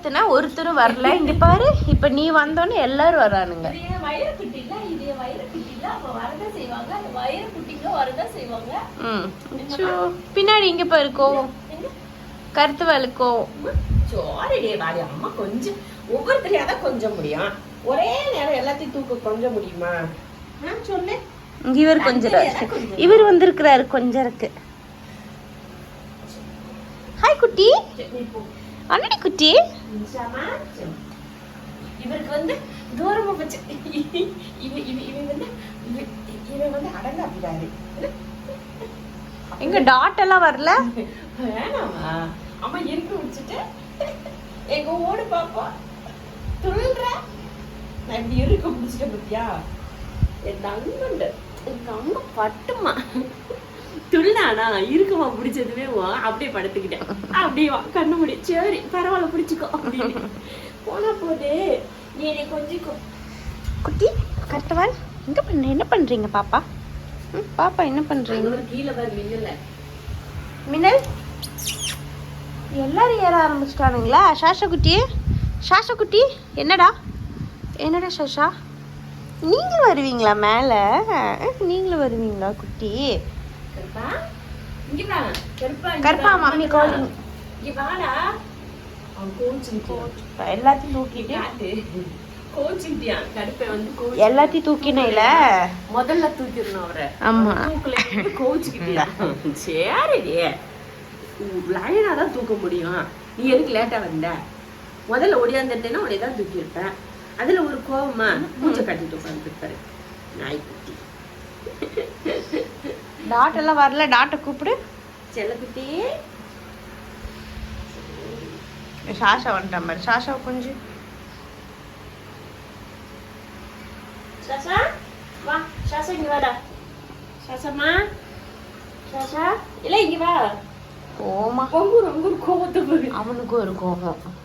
மாத்தினா ஒருத்தரும் வரல. இங்க பாரு, இப்ப நீ வந்தோன்னு எல்லாரும் வரானுங்க. பின்னாடி இங்க பாரு கோவம், கருத்து வேலை கோவம். அம்மா கொஞ்சம் ஒவ்வொருத்தரையாதான் கொஞ்சம் முடியும், ஒரே நேரம் எல்லாத்தையும் தூக்க கொஞ்சம் முடியுமா? சொல்லு. இவர் கொஞ்சம், இவர் வந்திருக்கிறாரு கொஞ்சம் இருக்கு. ஹாய் குட்டி, அண்ணடி குட்டி. இவருக்கு வந்து தூரமா வச்சு இவன் வந்து அடங்காப்பிடாரு. எங்க டாட் எல்லாம் வரல. வேணாமா அம்மா இருக்கு முடிச்சுட்டு எங்க ஓடு பாப்பா துள்ளுற. நான் இப்படி இருக்க முடிச்சுட்ட பத்தியா? என் தங்கண்டு எங்க அம்மா பட்டுமா துள்ளானா இருக்குமா பிடிச்சதுமே அப்படியே படுத்துக்கிட்டேன். அப்படியே கண்ணு முடி, சரி பரவாயில்ல பிடிச்சிக்கோ அப்படின்னு போனா போதே. நீ என்னை கொஞ்சிக்கோ குட்டி. கரெக்டவா எங்க பண்ண, என்ன பண்றீங்க பாப்பா? பாப்பா என்ன பண்றீங்க? கீழே பாரு மின்னல மின்னல். எல்லாரும் ஏற ஆரம்பிச்சிட்டானுங்களா? சாஷா குட்டி, சாஷா குட்டி என்னடா, என்னடா சாஷா? நீங்களும் வருவீங்களா மேல? நீங்களும் வருவீங்களா குட்டி? கருப்பா மம்மி கோலிங். எல்லாத்தையும் தூக்கிட்டு எல்லாத்தையும் தூக்கினேல முதல்ல தூக்கிடணும் அவரை. ஆமா கோச்சுக்கிட்டியா? சரி லைனா தான் தூக்க முடியும். நீ எதுக்கு லேட்டா வந்த? முதல்ல ஒடியாந்துட்டேன்னா உடையதான் தூக்கி இருப்பேன். அதுல ஒரு கோவமா மூச்சை கட்டிட்டு உட்காந்துருப்பாரு நாய்க்குட்டி. டாட் எல்லாம் வரல, டாட்டை கூப்பிடு. செல்லக்குட்டி சாஷா வந்துட்டான் பாரு. சாஷா கொஞ்சம் சாஷா வா. சாஷா இங்க வாடா. சாஷாமா, சாஷா இல்ல இங்க வா. கோமா ரொம்ப கோவத்துக்கு அவனுக்கும் ஒரு கோபம்.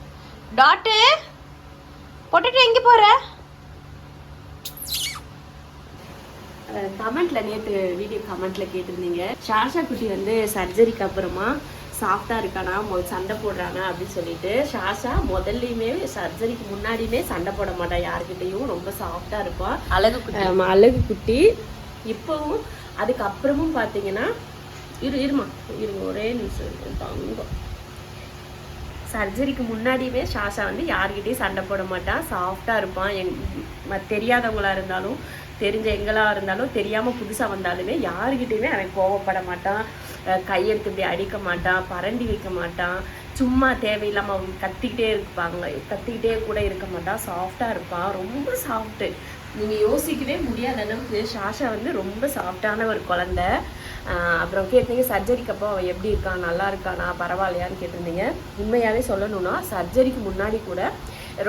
டாட்டு போட்டுட்டு எங்க போற? கமெண்ட்ல நேற்று வீடியோ கமெண்ட்ல கேட்டிருந்தீங்க, சாஷா குட்டி வந்து சர்ஜரிக்கு அப்புறமா சாஃப்டா இருக்கானா, சண்டை போடுறானா அப்படின்னு சொல்லிட்டு. சாஷா முதல்லையுமே சர்ஜரிக்கு முன்னாடியுமே சண்டை போட மாட்டான் யாருக்கிட்டையும், ரொம்ப சாஃப்டா இருப்பான். அழகு குட்டி. இப்பவும் அதுக்கப்புறமும் பாத்தீங்கன்னா இருமா இருங்க ஒரே நிமிஷம் தங்கம். சர்ஜரிக்கு முன்னாடியுமே சாஷா வந்து யார்கிட்டையும் சண்டை போட மாட்டான், சாஃப்டா இருப்பான். தெரியாதவங்களா இருந்தாலும் தெரிஞ்ச எங்களா இருந்தாலும் தெரியாம புதுசா வந்தாலுமே யாருக்கிட்டையுமே அவன் கோவப்பட மாட்டான், கையெடுத்து இப்படி அடிக்க மாட்டான், பரண்டி வைக்க மாட்டான், சும்மா தேவையில்லாம அவங்க கத்திக்கிட்டே கூட இருக்க மாட்டான், சாஃப்டா இருப்பான். ரொம்ப சாஃப்ட்டு, நீங்க யோசிக்கவே முடியாத அளவுக்கு சாஷா வந்து ரொம்ப சாஃப்டான ஒரு குழந்தை. அப்புறம் கேட்டீங்க சர்ஜரிக்கு அப்போ அவன் எப்படி இருக்கான், நல்லா இருக்கானா, பரவாயில்லையான்னு கேட்டிருந்தீங்க. உண்மையாவே சொல்லணும்னா சர்ஜரிக்கு முன்னாடி கூட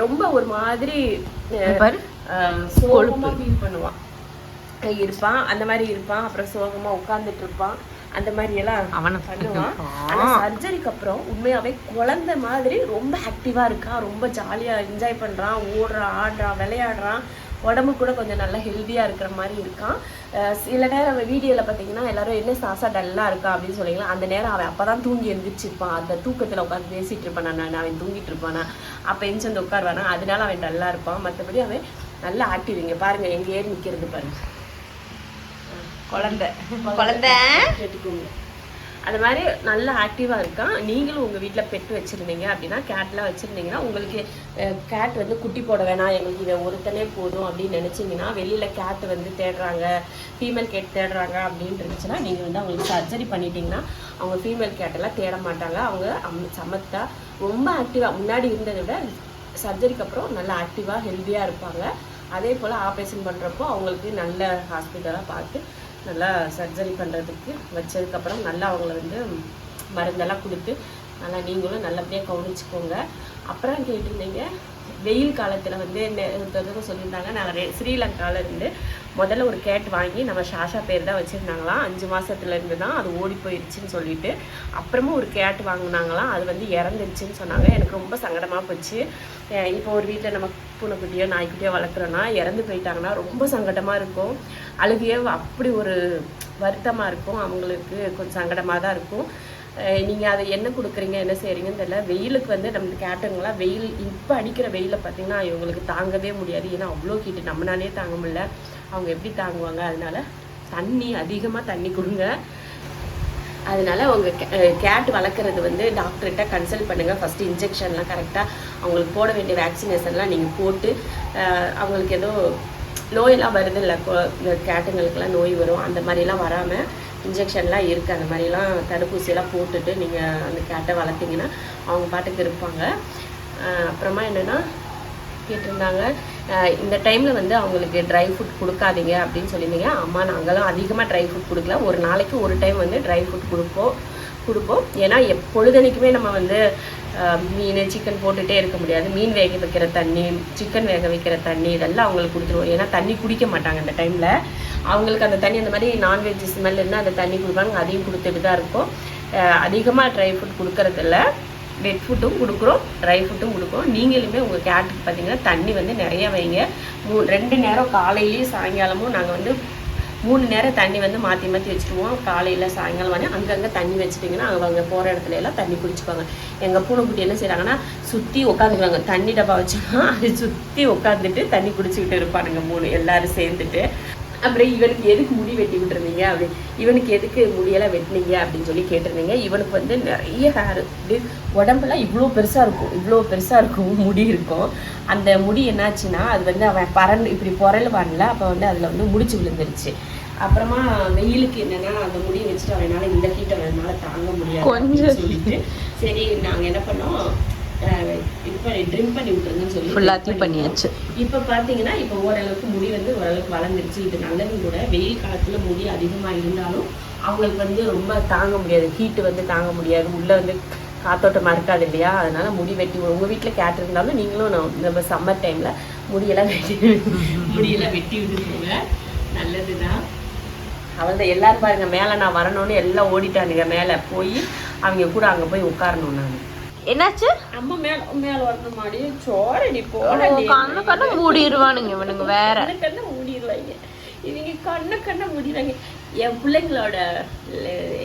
ரொம்ப ஒரு மாதிரி சோகமா ஃபீல் பண்ணுவான் இருப்பான், அந்த மாதிரி இருப்பான். அப்புறம் சோகமா உட்கார்ந்துட்டு இருப்பான், அந்த மாதிரி எல்லாம் அவனை பண்ணுவான். ஆனா சர்ஜரிக்கு அப்புறம் உண்மையாவே குழந்தை மாதிரி ரொம்ப ஆக்டிவா இருக்கான், ரொம்ப ஜாலியா என்ஜாய் பண்றான், ஓடுறான், ஆடுறான், விளையாடுறான். உடம்பு கூட கொஞ்சம் நல்லா ஹெல்த்தியா இருக்கிற மாதிரி இருக்கான். சில நேரம் வீடியோல பாத்தீங்கன்னா எல்லாரும் என்ன சாசா டல்லா இருக்கா அப்படின்னு சொல்லிங்களா, அந்த நேரம் அவன் அப்பதான் தூங்கி எழுந்திரிச்சிருப்பான். அந்த தூக்கத்துல உட்காந்து பேசிட்டு இருப்பான், அவன் தூங்கிட்டு இருப்பானா, அப்ப எஞ்சி வந்து உட்காருவானா, அதனால அவன் டல்லா இருப்பான். மற்றபடி அவன் நல்லா ஆக்டிவ். இங்க பாருங்க எங்க ஏறி நிக்கிறது பாருங்க, குழந்தை கேட்டுக்கோங்க. அது மாதிரி நல்லா ஆக்டிவா இருக்கான். நீங்களும் உங்க வீட்டுல பெட் வச்சிருந்தீங்க அப்படின்னா, கேட்லாம் வச்சிருந்தீங்கன்னா, உங்களுக்கு கேட் வந்து குட்டி போட வேணாம், எங்களுக்கு இதை ஒருத்தனே போதும் அப்படின்னு நினைச்சீங்கன்னா, வெளியில கேட் வந்து தேடுறாங்க, ஃபீமேல் கேட் தேடுறாங்க அப்படின்னு இருந்துச்சுன்னா, நீங்க வந்து அவங்களுக்கு சர்ஜரி பண்ணிட்டீங்கன்னா அவங்க ஃபீமேல் கேட்டெல்லாம் தேட மாட்டாங்க. அவங்க சமத்தா ரொம்ப ஆக்டிவா முன்னாடி இருந்ததை விட சர்ஜரிக்கு அப்புறம் நல்லா ஆக்டிவா ஹெல்த்தியா இருப்பாங்க. அதே போல் ஆப்ரேஷன் பண்ணுறப்போ அவங்களுக்கு நல்ல ஹாஸ்பிட்டலாக பார்த்து நல்லா சர்ஜரி பண்ணுறதுக்கு வச்சதுக்கப்புறம் நல்லா அவங்கள வந்து மருந்தெல்லாம் கொடுத்து நல்லா நீங்களும் நல்லபடியாக கவனிச்சுக்கோங்க. அப்புறம் கேட்டிருந்தீங்க வெயில் காலத்தில் வந்து சொல்லியிருந்தாங்க, நாங்கள் ஸ்ரீலங்காவில் இருந்து முதல்ல ஒரு கேட் வாங்கி நம்ம சாஷா பேர் தான் வச்சுருந்தாங்களாம். 5 மாதத்துலேருந்து தான் அது ஓடி போயிடுச்சுன்னு சொல்லிட்டு. அப்புறமும் ஒரு கேட் வாங்கினாங்களாம், அது வந்து இறந்துருச்சுன்னு சொன்னாங்க. எனக்கு ரொம்ப சங்கடமாக போச்சு. இப்போ ஒரு வீட்டில் நம்ம பூனைக்குட்டியோ நாய்க்குட்டியோ வளர்க்குறோன்னா இறந்து போயிட்டாங்கன்னா ரொம்ப சங்கடமாக இருக்கும், அழுகையோ அப்படி ஒரு வருத்தமாக இருக்கும், அவங்களுக்கு கொஞ்சம் சங்கடமாக தான் இருக்கும். நீங்கள் அதை என்ன கொடுக்குறீங்க என்ன செய்கிறீங்கன்னு தெரியல. வெயிலுக்கு வந்து நம்ம கேட்டுங்களாம் வெயில் இப்போ அடிக்கிற வெயிலில் பார்த்தீங்கன்னா இவங்களுக்கு தாங்கவே முடியாது. ஏன்னா அவ்வளோ ஹீட்டு நம்மளாலே தாங்க முடியல, அவங்க எப்படி தாங்குவாங்க? அதனால தண்ணி அதிகமாக தண்ணி கொடுங்க. அதனால உங்கள் கேட் வளர்க்குறது வந்து டாக்டர்கிட்ட கன்சல்ட் பண்ணுங்கள். ஃபஸ்ட்டு இன்ஜெக்ஷன்லாம் கரெக்டாக அவங்களுக்கு போட வேண்டிய வேக்சினேஷன்லாம் நீங்கள் போட்டு அவங்களுக்கு ஏதோ நோயெல்லாம் வருது இல்லை, கேட்டுங்களுக்கெல்லாம் நோய் வரும், அந்த மாதிரிலாம் வராமல் இன்ஜெக்ஷன்லாம் இருக்குது. அந்த மாதிரிலாம் தடுப்பூசியெல்லாம் போட்டுட்டு நீங்கள் அந்த கேட்டை வளர்த்திங்கன்னா அவங்க பாட்டுக்கு இருப்பாங்க. அப்புறமா என்னென்னா கேட்டிருந்தாங்க, இந்த டைமில் வந்து அவங்களுக்கு ட்ரை ஃப்ரூட் கொடுக்காதீங்க அப்படின்னு சொல்லியிருந்தீங்க. அம்மா நாங்களும் அதிகமாக ட்ரை ஃப்ரூட் கொடுக்கல, ஒரு நாளைக்கு ஒரு டைம் வந்து ட்ரை ஃப்ரூட் கொடுப்போம். ஏன்னா எப்பொழுதனைக்குமே நம்ம வந்து மீன் சிக்கன் போட்டுகிட்டே இருக்க முடியாது. மீன் வேக வைக்கிற தண்ணி, சிக்கன் வேக வைக்கிற தண்ணி இதெல்லாம் அவங்களுக்கு கொடுத்துருவோம். ஏன்னா தண்ணி குடிக்க மாட்டாங்க அந்த டைமில். அவங்களுக்கு அந்த தண்ணி அந்த மாதிரி நான்வெஜ் ஸ்மெல் இருந்தால் அந்த தண்ணி கொடுப்பாங்க, அதையும் கொடுத்துட்டு தான் இருக்கும். அதிகமாக ட்ரை ஃப்ரூட் கொடுக்கறதில்ல, வெட் ஃபுட்டும் கொடுக்குறோம், ட்ரை ஃபுட்டும் கொடுக்குறோம். நீங்களுமே உங்கள் கேட்டுக்கு பார்த்தீங்கன்னா தண்ணி வந்து நிறைய வைங்க. 2 நேரம் காலையிலையும் சாயங்காலமும் நாங்கள் வந்து 3 நேரம் தண்ணி வந்து மாற்றி மாற்றி வச்சுருவோம். காலையில் சாயங்காலம் வந்து அங்கங்கே தண்ணி வச்சுட்டிங்கன்னா அவங்க போகிற இடத்துல எல்லாம் தண்ணி குடிச்சுப்பாங்க. எங்கள் பூனைக்குட்டி என்ன செய்கிறாங்கன்னா சுற்றி உட்காந்துக்குவாங்க. தண்ணி டப்பா வச்சோன்னா அது சுற்றி உட்காந்துட்டு தண்ணி குடிச்சிக்கிட்டு இருப்பானுங்க 3 எல்லாரும் சேர்ந்துட்டு. அப்புறம் இவனுக்கு எதுக்கு முடி வெட்டி விட்டுருந்தீங்க அப்படி, இவனுக்கு எதுக்கு முடியெல்லாம் வெட்டினீங்க அப்படின்னு சொல்லி கேட்டிருந்தீங்க. இவனுக்கு வந்து நிறைய ஹேர், இப்படி உடம்புலாம் இவ்வளோ பெருசாக இருக்கும் முடி இருக்கும். அந்த முடி என்னாச்சுன்னா அது வந்து அவன் இப்படி புரளுவான்ல, அப்போ வந்து அதில் வந்து முடிச்சு விழுந்துருச்சு. அப்புறமா வெயிலுக்கு என்னன்னா அந்த முடியை வச்சுட்டு அவனால இந்த ஹீட்டை அவனால தாங்க முடியாது கொஞ்சம் சொல்லிட்டு சரி நாங்கள் என்ன பண்ணோம், ட்ரிம் பண்ணி விட்டுருங்கன்னு சொல்லி ஃபுல்லாத்தையும் பண்ணியாச்சு. இப்போ பார்த்தீங்கன்னா இப்போ ஓரளவுக்கு முடி வந்து ஓரளவுக்கு வளர்ந்துருச்சு. இது நல்லதும் கூட. வெயில் காலத்தில் முடி அதிகமாக இருந்தாலும் அவங்களுக்கு வந்து ரொம்ப தாங்க முடியாது, ஹீட்டு வந்து தாங்க முடியாது, உள்ளே வந்து காத்தோட்டமாக இருக்காது இல்லையா? அதனால முடி வெட்டி உங்கள் வீட்டில் கேட் இருந்தாலும் நீங்களும் நம்ம சம்மர் டைமில் முடியெல்லாம் வெட்டி விட்டுருங்க, நல்லது தான். அவள்தான் எல்லாரும் பாருங்க மேலே நான் வரணும்னு எல்லாம் ஓடிட்டானுங்க. மேலே போய் அவங்க கூட அங்கே போய் உட்காரணும். நான் என்னாச்சு அம்மா மேல வரணும் மாடி சோரடி போட கண்ணு மூடிடுவானுங்க இவனுங்க, வேற கண்ணை மூடிடுவாங்க இவங்க, கண்ணை மூடிடுவாங்க. என் பிள்ளைங்களோட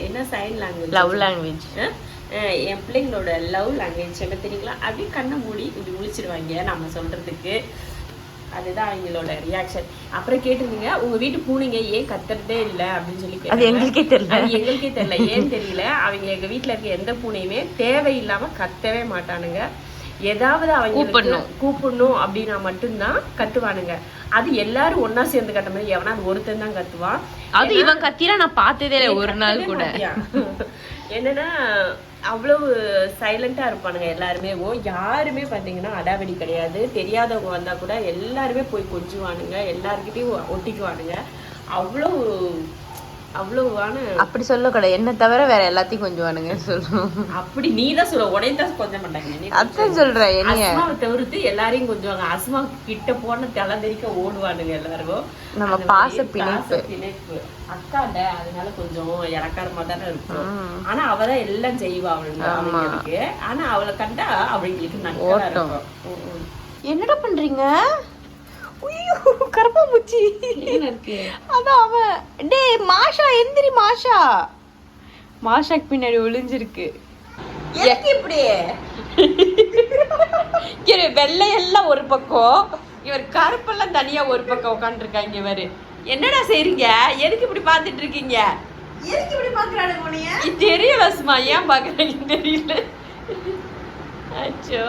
என்ன சைன் லாங்குவேஜ், லவ் லாங்குவேஜ், என் பிள்ளைங்களோட லவ் லாங்குவேஜ் என்ன தெரியுங்களா? அப்படியே கண்ணை மூடி இப்படி முழிச்சிருவாங்க நம்ம சொல்றதுக்கு. அதுதான் அவங்களோட ரியாக்ஷன். அப்புறம் கேட்டிருந்தீங்க உங்க வீட்டு பூனைங்க ஏன் கத்துறதே இல்லை அப்படின்னு சொல்லி. அது எங்களுக்கே தெரியல ஏன்னு தெரியல. அவங்க எங்க வீட்டுல இருக்க எந்த பூனையுமே தேவையில்லாம கத்தவே மாட்டானுங்க. ஏதாவது அவங்க கூப்பிடணும் அப்படின்னா மட்டும்தான் கத்துவானுங்க. அது எல்லாரும் ஒன்னா சேர்ந்து கட்ட மாதிரி எவனா ஒருத்தன் தான் கத்துவான். அது இவன் கத்திரா நான் பார்த்ததே இல்லை ஒரு நாள் கூட. என்னன்னா அவ்வளவு சைலண்டா இருப்பானுங்க எல்லாருமே. யாருமே பாத்தீங்கன்னா அடாவடி கிடையாது. தெரியாதவங்க வந்தா கூட எல்லாருமே போய் கொஞ்சுவானுங்க, எல்லாருக்கிட்டையும் ஒட்டிக்குவானுங்க. அவ்வளவுவான அப்படி சொல்ல கிடையாது, என்ன தவிர வேற எல்லாத்தையும் கொஞ்சுவானுங்க சொல்லுவோம். அப்படி நீ தான் சொல்ல, உடையதான் கொஞ்சம் மாட்டாங்க. அதான் சொல்றேன், அஸ்மாவை தவிர்த்து எல்லாரையும் கொஞ்சுவாங்க. அஸ்மா கிட்ட போன தலைதறிக்க ஓடுவானுங்க எல்லாரும். நம்ம பாச பிணைப்பு அக்காண்ட, அதனால கொஞ்சம் இறக்காரமா தானே இருக்கும். ஆனா அவதான் எல்லாம் செய்வா அவங்களுக்கு. ஆனா அவளை கண்டா அவங்களுக்கு நல்லா. என்னடா பண்றீங்க? கருப்பாம்பூச்சி அதான் அவன். டே மாஷா எந்திரி, மாஷாக்கு பின்னாடி ஒளிஞ்சிருக்கு. இப்படி வெள்ளை எல்லாம் ஒரு பக்கம், இவர் கருப்பெல்லாம் தனியா ஒரு பக்கம் உட்காந்துருக்காங்க. இவரு என்னடா செய்றீங்க? எதுக்கு இப்படி பாத்துட்டு இருக்கீங்க? எதுக்கு இப்படி பாக்குறானுங்க? தெரியல சும்மா, ஏன் பாக்குறீங்கன்னு தெரியல. அச்சோ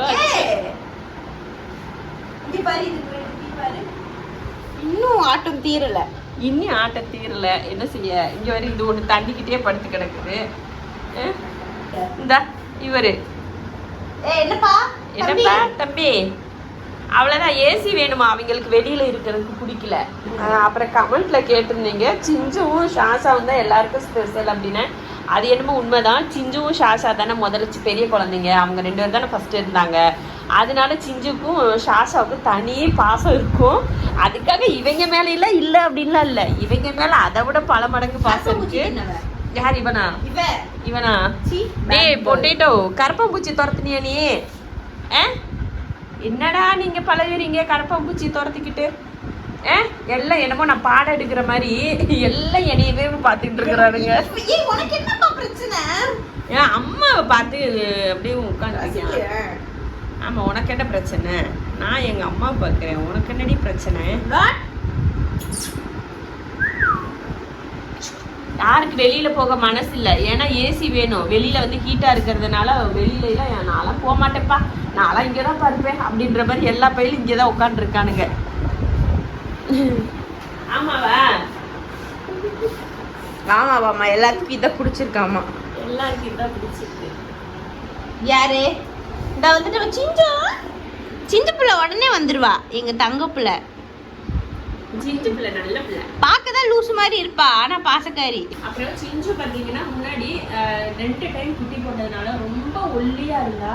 இன்னும் ஆட்டம் தீரல. என்ன செய்ய? இங்க வரை இது ஒண்ணு தண்ணிக்கிட்டே படுத்து கிடக்குது. இந்த இவரு என்னப்பா தம்பி, அவ்வளவுதான். ஏசி வேணுமா அவங்களுக்கு? வெளியில இருக்கிறதுக்கு பிடிக்கல. அப்புறம் கமெண்ட்ல கேட்டிருந்தீங்க சிஞ்சுவும் ஷாசாவும் தான் எல்லாருக்கும் ஸ்பெஷல் அப்படின்னு. அது என்னமோ உண்மைதான். சிஞ்சுவும் ஷாஷா தானே முதல்ல பெரிய குழந்தைங்க, அவங்க 2 பேரும் தானே ஃபர்ஸ்ட் இருந்தாங்க. அதனால சிஞ்சுக்கும் ஷாஷாவுக்கும் தனியே பாசம் இருக்கும். அதுக்காக இவங்க மேல எல்லாம் இல்ல அப்படின்லாம் இல்ல, இவங்க மேல அதை விட பல மடங்கு பாசம் இருக்கு. யார் இவனா? டேய் பொட்டேட்டோ, கருப்பாம்பூச்சி துரத்துனியா நீ? என்னடா நீங்க பழகுறீங்க கருப்பாம்பூச்சி துரத்திக்கிட்டு? எல்லாம் என்னமோ நான் பாடம் எடுக்கிற மாதிரி எல்லாம் என்னையவே பார்த்துட்டு இருக்கிறானுங்க. ஏன் அம்மாவை பார்த்து அப்படியே உட்காந்துருக்கேன். ஆமா, உனக்கு என்ன பிரச்சனை? நான் எங்க அம்மா பார்க்கிறேன், உனக்கு என்னடி பிரச்சனை? யாருக்கு வெளியில போக மனசு இல்லை, ஏன்னா ஏசி வேணும். வெளியில வந்து ஹீட்டா இருக்கிறதுனால வெளியில நான்லாம் போக மாட்டேன்ப்பா, நான்லாம் இங்கதான் பார்ப்பேன் அப்படின்ற மாதிரி எல்லா பையிலும் இங்கதான் உட்காந்து இருக்கானுங்க. ஆமாவா? ஆமாவாம்மா, எல்லாத்துக்கும் இதை பிடிச்சிருக்காமா. எல்லாருக்கும் இதான் பிடிச்சிருக்கு. யாரு இந்த வந்துட்டு சிஞ்சு பிள்ளை உடனே வந்துருவா. எங்க தங்க பிள்ளை சிஞ்சு பிள்ளை நல்ல பிள்ளை, பார்க்கதான் லூசு மாதிரி இருப்பா, ஆனா பாசக்காரி. அப்புறம் சிஞ்சு பார்த்தீங்கன்னா முன்னாடி 2 டைம் குட்டி போட்டதுனால ரொம்ப ஒல்லியா இருந்தா.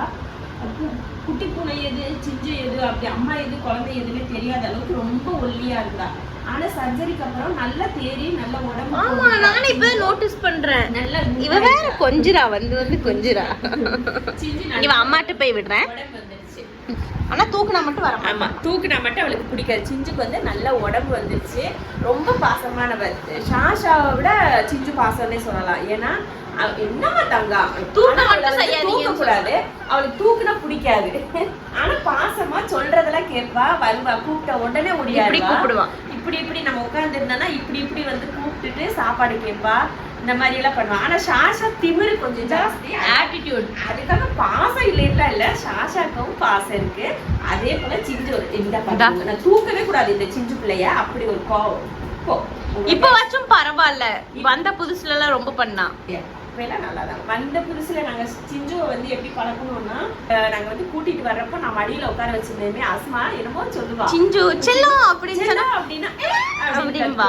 குட்டி பூனை எது சிஞ்சு எது அப்படி அம்மா எது குழந்தை எதுன்னு தெரியாத அளவுக்கு ரொம்ப ஒல்லியா இருந்தா. ஆனா சர்ஜரிக்கு அப்புறம் நல்லா தேறி நல்ல உடம்பு. ஆமா, நானே இப்ப நோட்டீஸ் பண்றேன். நல்ல இவ வேற கொஞ்சிரா வந்து கொஞ்சிரா. சிஞ்சு இவ அம்மாட்ட போய் விடுறேன். உடம்பு வந்துருச்சு. ஆனா தூக்குனா மட்டும் வர. ஆமா, தூக்குனா மட்டும் அவளுக்கு பிடிக்காது. சிஞ்சுக்கு வந்து நல்ல உடம்பு வந்துருச்சு. ரொம்ப பாசமானவர். ஷாஷாவை விட சிஞ்சு பாசம்னே சொல்லலாம். ஏன்னா என்னமா தங்கா தூக்க கூடாது, அவளுக்கு தூக்குனா பிடிக்காது. ஆனா பாசமா சொல்றதெல்லாம் கேட்பா, வருவா, கூப்பிட்ட உடனே முடியாது, கூப்பிடுவா. இப்படி நம்ம உட்கார்ந்து இருந்தா இப்படி வந்து கூப்பிட்டுட்டு சாப்பாடு கேட்பா, இந்த மாதிரி எல்லாம் பண்ணுவா. ஆனா ஷாஷா திமிரு கொஞ்சம் ஜாஸ்தி, ஆட்டிடியூட். அதுக்காக பாசம் இல்லைன்னா இல்ல, ஷாஷாக்கும் பாசம் இருக்கு. அதே போல சிஞ்சு இந்த தூக்கவே கூடாது இந்த சிஞ்சு பிள்ளைய, அப்படி ஒரு கோவம். இப்ப வச்சும் பரவாயில்ல, வந்த புதுசுல எல்லாம் ரொம்ப பண்ணா. நல்லாதான் வந்த புதுசுல நாங்க சிஞ்சுவை வந்து எப்படி பழக்கணும்னா, நாங்க வந்து கூட்டிட்டு வர்றப்போ நான் மடியில உட்கார வச்சிருந்தேமே, அஸ்மா என்னமோ சொல்லுவா, சிஞ்சு செல்லம் அப்படின்னா அப்படின்பா.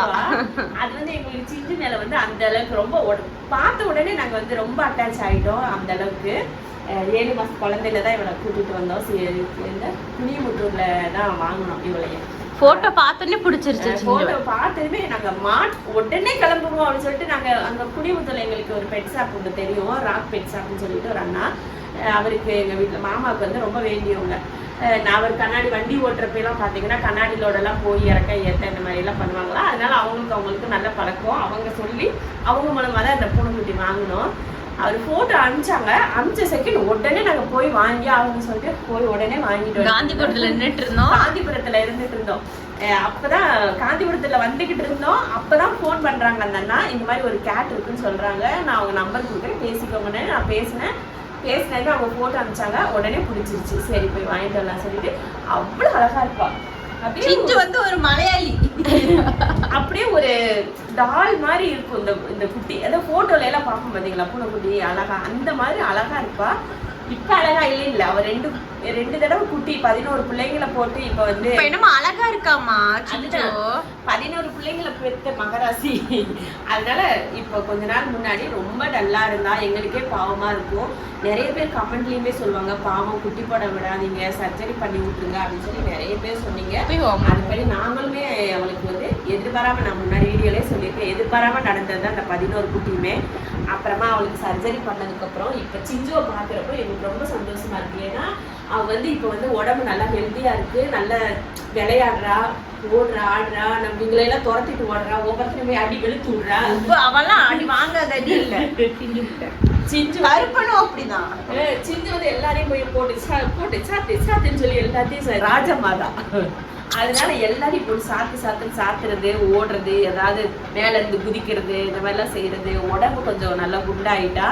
அது வந்து எங்களுக்கு சிஞ்சு மேல வந்து அந்த அளவுக்கு ரொம்ப பார்த்த உடனே நாங்க வந்து ரொம்ப அட்டாச் ஆயிட்டோம். அந்த அளவுக்கு 7 மாசம் குழந்தையில தான் இவளை கூட்டிட்டு வந்தோம். துணிமுற்றூர்ல தான் வாங்கினோம் இவளைய. போட்டோ பார்த்தோன்னே பிடிச்சிருச்சு. போட்டோ பார்த்ததுமே நாங்க உடனே கிளம்புவோம் அப்படின்னு சொல்லிட்டு நாங்க அங்க குடிமுதல் எங்களுக்கு ஒரு பெட் ஷாப் ஒன்று தெரியும், ராக் பெட் ஷாப்னு சொல்லிட்டு ஒரு அண்ணா. அவருக்கு எங்க வீட்டுல மாமாவுக்கு வந்து ரொம்ப வேண்டியவங்க. நான் அவர் கண்ணாடி வண்டி ஓட்டுறப்பெல்லாம் பார்த்தீங்கன்னா கண்ணாடிலோடலாம் போய் இறக்க ஏற்ற இந்த மாதிரி எல்லாம் பண்ணுவாங்களா, அதனால அவங்களுக்கு நல்ல பழக்கம். அவங்க சொல்லி அவங்க மூலமா தான் இந்த பூனைக்குட்டி வாங்கினோம். அவர் போட்டோ அனுப்பிச்சாங்க, அனுப்பிச்ச செகண்ட் உடனே நாங்க போய் வாங்கி ஆகணும்னு சொல்லிட்டு போய் உடனே வாங்கிட்டோம். காந்திபுரத்துல நின்றுட்டு இருந்தோம். காந்திபுரத்துல இருந்துட்டு இருந்தோம். அப்பதான் காந்திபுரத்துல வந்துகிட்டு இருந்தோம். அப்பதான் போன் பண்றாங்க அந்த அண்ணா, இந்த மாதிரி ஒரு கேட் இருக்குன்னு சொல்றாங்க, நான் அவங்க நம்பர் கொடுக்குறேன் பேசிக்கோங்கன்னு. நான் பேசினேன். அவங்க போட்டோ அனுப்பிச்சாங்க, உடனே பிடிச்சிருச்சு. சரி போய் வாங்கிட்டு வரலாம் சொல்லிட்டு. அவ்வளவு அழகா இருப்பா. சிஞ்சு வந்து ஒரு மலையாளி, அப்படியே ஒரு டால் மாதிரி இருக்கும் இந்த குட்டி. அதாவது போட்டோல எல்லாம் பார்ப்போம் பாத்தீங்களா, பூனை குட்டி அழகா, அந்த மாதிரி அழகா இருப்பா. இப்ப அழகா இல்ல, அவ ரெண்டு தடவை குட்டி 11 பிள்ளைங்களை போட்டு இப்ப வந்து என்னமா அழகா இருக்காமா. 11 பிள்ளைங்களை பெற்ற மகராசி. அதனால இப்ப கொஞ்ச நாள் முன்னாடி ரொம்ப டல்லா இருந்தா, எங்களுக்கே பாவமா இருக்கும். நிறைய பேர் கமெண்ட்லயுமே சொல்லுவாங்க, பாவம் குட்டி போட விடாதீங்க, சர்ஜரி பண்ணி விட்டுருங்க அப்படின்னு சொல்லி நிறைய பேர் சொன்னீங்க. அதுபடி நாங்களுமே அவளுக்கு வந்து எதிர்பாராம, நான் முன்னாடி வீடியோலே சொல்லியிருக்கேன், எதிர்பாராம நடந்தது அந்த 11 குட்டியுமே. அப்புறமா அவளுக்கு சர்ஜரி பண்ணதுக்கு அப்புறம் இப்ப சிஞ்சுவை பாக்குறப்போ எனக்கு ரொம்ப சந்தோஷமா இருக்கு. ஏன்னா அவ வந்து இப்ப வந்து உடம்பு நல்லா ஹெல்த்தியா இருக்கு, நல்ல விளையாடுறா, ஓடுறா, ஆடுறா, நம்மளெல்லாம் துரத்திட்டு ஓடுறா, ஒவ்வொருத்தருமே அடி வெளுத்து விடுறா. அவெல்லாம் அடி வாங்காத அடி இல்ல. சிஞ்சு கருப்பனும் அப்படிதான். சிஞ்சு வந்து எல்லாரையும் போய் போட்டு சாத்துன்னு சொல்லி எல்லாத்தையும் ராஜமாதா. அதனால எல்லாரையும் போட்டு சாத்துறது, ஓடுறது, ஏதாவது மேல இருந்து குதிக்கிறது, இந்த மாதிரிலாம் செய்யறது. உடம்பு கொஞ்சம் நல்லா குண்டாயிட்டா.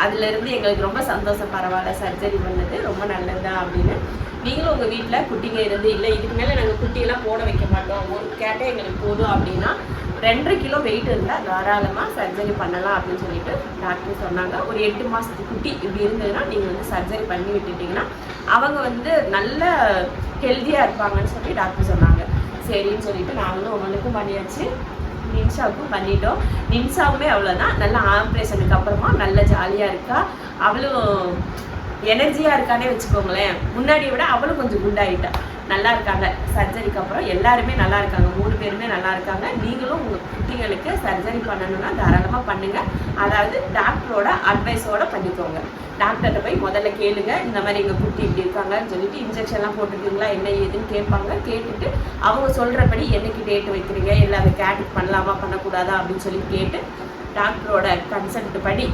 அதுல இருந்து எங்களுக்கு ரொம்ப சந்தோஷம். பரவாயில்ல, சர்ஜரி பண்ணது ரொம்ப நல்லதுதான் அப்படின்னு. நீங்களும் உங்க வீட்டுல குட்டிங்க இருந்து இல்ல இதுக்கு மேல நாங்க குட்டியெல்லாம் போட வைக்க மாட்டோம், ஒரு கேட்டே எங்களுக்கு போதும் அப்படின்னா 2.5 கிலோ வெயிட் இருந்தா தாராளமா சர்ஜரி பண்ணலாம் அப்படின்னு சொல்லிட்டு டாக்டர் சொன்னாங்க. ஒரு 8 மாசத்துக்கு குட்டி இப்படி இருந்ததுன்னா நீங்க வந்து சர்ஜரி பண்ணி விட்டுட்டீங்கன்னா அவங்க வந்து நல்ல ஹெல்த்தியா இருப்பாங்கன்னு சொல்லி டாக்டர் சொன்னாங்க. சரின்னு சொல்லிட்டு நாங்களும் அவங்களுக்கும் பண்ணியாச்சு, நின்ஷாவுக்கும் பண்ணிட்டோம். நின்ஷாவுமே அவ்வளோதான், நல்ல ஆப்ரேஷனுக்கு அப்புறமா நல்ல ஜாலியா இருக்கா. அவளும் எனர்ஜியா இருக்கானே வச்சுக்கோங்களேன். முன்னாடியை விட அவளும் கொஞ்சம் குண்டாயிட்டா, நல்லா இருக்காங்க. சர்ஜரிக்கு அப்புறம் எல்லாருமே நல்லா இருக்காங்க, 3 பேருமே நல்லா இருக்காங்க. நீங்களும் உங்க குட்டிகளுக்கு சர்ஜரி பண்ணணும்னா தாராளமா பண்ணுங்க. அதாவது டாக்டரோட அட்வைஸோட பண்ணிக்கோங்க. டாக்டர்கிட்ட போய் முதல்ல கேளுங்க, இந்த மாதிரி எங்க குட்டி இப்படி இருக்காங்கன்னு சொல்லிட்டு இன்ஜெக்ஷன்லாம் போட்டுருக்கீங்களா என்ன ஏதுன்னு கேட்பாங்க. கேட்டுட்டு அவங்க சொல்றபடி என்னைக்கு டேட் வைக்கிறீங்க, இல்லை அந்த கேட்டுக்கு பண்ணலாமா பண்ணக்கூடாதா அப்படின்னு சொல்லி கேட்டு டாக்டரோட கன்சல்ட் படி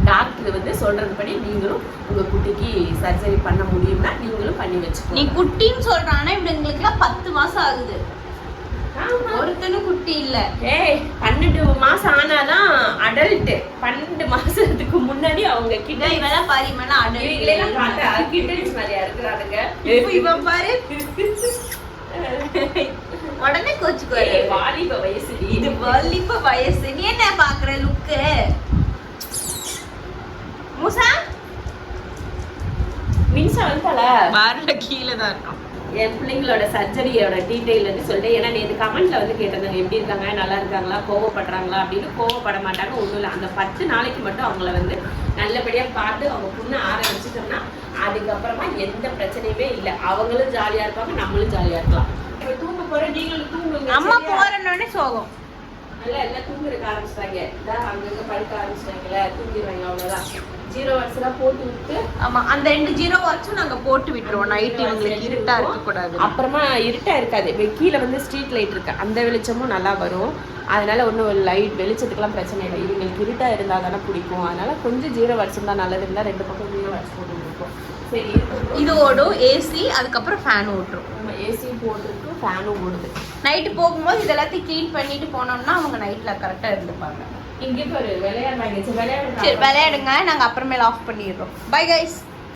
டாக்டர் வந்து சொல்றதுபடி நீங்களும் உங்க குட்டிக்கு சர்ஜரி பண்ண முடியும்னா நீங்களும் பண்ணி வச்சுக்கோங்க. நீ குட்டின்னு சொல்றானா இவங்களுக்குலாம் 10 மாசம் ஆகுது. ஒருத்தனும் குட்டி இல்ல. ஏய் 12 மாசம் ஆனாதான் அடல்ட். 12 மாசத்துக்கு முன்னாடி அவங்க கிட்ட இவெல்லாம் பாரிமனா அடல்ட் பார்த்தா கிட்டன்ஸ் மாதிரியா இருக்கிறானுங்க. இவன் பாரு உடனே கோச்சுக்குவாரு. வாலிப வயசு, இது வாலிப வயசு. நீ என்ன பாக்குற லுக்கு? மூசா மின்சா வந்துட்டால பாருல கீழே தான் இருக்கும். என் பிள்ளைங்களோட சர்ஜரியோட டீட்டெயில் வந்து சொல்லிட்டு, ஏன்னா நேற்று கமெண்ட்ல வந்து கேட்டிருந்தாங்க எப்படி இருக்காங்க, நல்லா இருக்காங்களா, கோவப்படுறாங்களா அப்படின்னு. கோவப்பட மாட்டாங்க, ஒன்றும் இல்லை. அந்த 10 நாளைக்கு மட்டும் அவங்கள வந்து நல்லபடியா பார்த்து அவங்க புண்ணை ஆற வச்சுட்டோம்னா அதுக்கப்புறமா எந்த பிரச்சனையுமே இல்லை. அவங்களும் ஜாலியா இருப்பாங்க, நம்மளும் ஜாலியா இருக்கலாம். இப்ப தூங்க போற நீங்களும் தூங்குங்க. அம்மா போறேன்னே சோகம். நல்லா எல்லாம் தூங்குறதுக்கு ஆரம்பிச்சிட்டாங்க. அங்கங்க படுக்க ஆரம்பிச்சிட்டாங்கல்ல, தூங்கிடுவாங்க. அவ்வளவுதான். 0 வாட்ஸ்லாம் போட்டு விட்டு, ஆமா அந்த 2 0 வாட்ஸும் நாங்க போட்டு விட்டுருவோம். நைட் இவங்களுக்கு இருட்டா இருக்க கூடாது. அப்புறமா இருட்டா இருக்காது. கீழே வந்து ஸ்ட்ரீட் லைட் இருக்கு, அந்த வெளிச்சமும் நல்லா வரும். அதனால ஒன்றும் லைட் வெளிச்சத்துக்குலாம் பிரச்சனை இல்லை. இவங்களுக்கு இருட்டா இருந்தால் தானே பிடிக்கும். அதனால கொஞ்சம் 0 வாட்ஸ் தான் நல்லது. இருந்தால் 2 பக்கம் 0 வாட்ஸ் போட்டு கொடுப்போம். சரி, இது ஓடும் ஏசி, அதுக்கப்புறம் ஃபேன் ஓட்டுரும். நம்ம ஏசியும் போட்டுருக்கு, ஃபேனும் ஓடுது. நைட்டு போகும்போது இதெல்லாத்தையும் க்ளீன் பண்ணிட்டு போனோம்னா அவங்க நைட்ல கரெக்டா இருந்துப்பாங்க. இங்கே ஒரு விளையாடுறாங்க. சரி விளையாடுங்க, நாங்க அப்புறமேல ஆஃப் பண்ணிடுறோம். Bye guys.